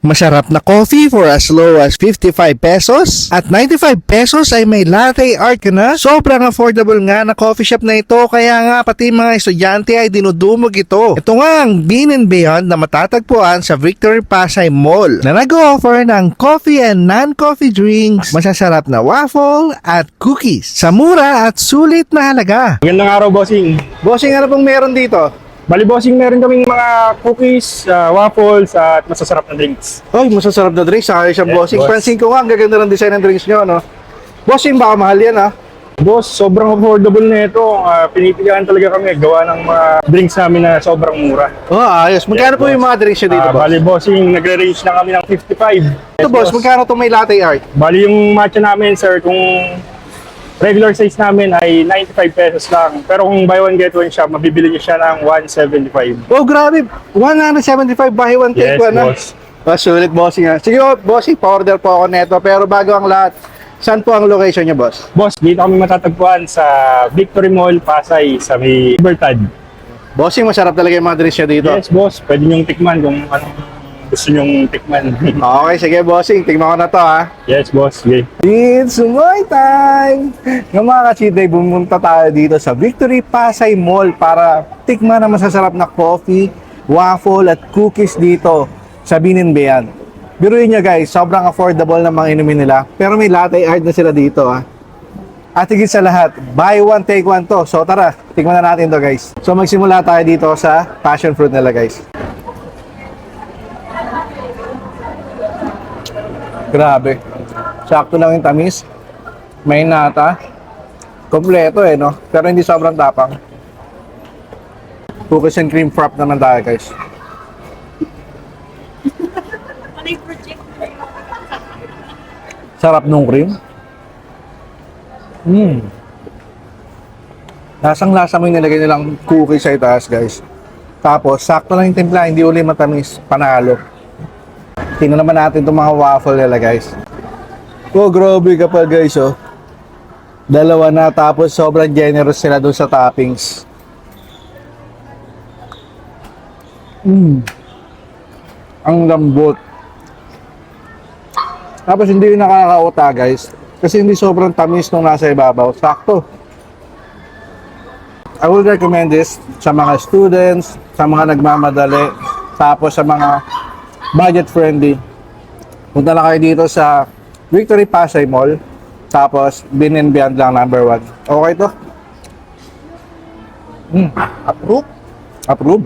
Masarap na coffee for as low as 55 pesos at 95 pesos ay may latte art ka na. Sobrang affordable nga na coffee shop na ito, kaya nga pati mga estudyante ay dinudumog ito. Ito nga ang Bean and Beyond na matatagpuan sa Victory Pasay Mall na nag-offer ng coffee and non-coffee drinks, masasarap na waffle at cookies sa mura at sulit na halaga. Magandang araw, bossing. Bossing, ano pong meron dito? Bali, bossing, meron kaming mga cookies, waffles, at masasarap na drinks. Ay, masasarap na drinks. Ayos siya, Yes, bossing. boss. Pansin ko nga, ang gaganda ng design ng drinks nyo, no? Bossing, baka mahal yan, ha? Boss, sobrang affordable na ito. Pinipilihan talaga kami gawa ng mga drinks namin na sobrang mura. Oh, ayos. Magkano Yes, po yung boss. mga drinks nyo dito, boss? Bali, bossing, nagre-range na kami ng 55. Ito, boss, magkano itong may latte art? Bali, yung matcha namin, sir, kung regular size namin ay 95 pesos lang. Pero kung buy one get one siya, mabibili niyo siya ng 175. Oh, grabe. 175 buy one, take Yes, one, ha? boss. Sulit, bossing, ha? Sige, bossing, pa-order po ako neto. Pero bago ang lahat, saan po ang location nyo, boss? Boss, dito kami matatagpuan sa Victory Mall, Pasay, sa may Libertad. Bossing, masarap talaga yung mga drinks nyo dito. Yes, boss. Pwede niyong tikman kung anong gusto niyong tikman. Okay, sige, bossing. Tingnan ko na to, ha? Yes, boss. Okay. It's my time! Ng mga ka-cheat bumunta tayo dito sa Victory Pasay Mall para tikman ang masasarap na coffee, waffle at cookies dito sa Bean and Beyond. Biruin nyo guys, sobrang affordable na mga inumin nila, pero may latte art na sila dito, ha. At higit sa lahat, buy one take one to. So tara, tikman na natin to, guys. So magsimula tayo dito sa passion fruit nila, guys. Grabe. Sakto lang yung tamis. May nata. Kompleto no? Pero hindi sobrang tapang. Cookies and cream frap naman tayo, guys. Sarap nung cream. Lasang-lasa mo yung nilagay nilang cookies sa itaas, guys. Tapos, sakto lang yung timpla. Hindi uli matamis. Panalo. Tingnan naman natin itong mga waffle nila, guys. Oh, grabe kapal, guys, oh. Dalawa na, tapos sobrang generous sila dun sa toppings. Ang lambot. Tapos hindi yung nakakauta, guys. Kasi hindi sobrang tamis nung nasa ibabaw. Sakto. I would recommend this sa mga students, sa mga nagmamadali, tapos sa mga budget friendly. Punta lang kayo dito sa Victory Pasay Mall. Tapos Bean and Beyond lang #1. Okay to? Approve? Approve.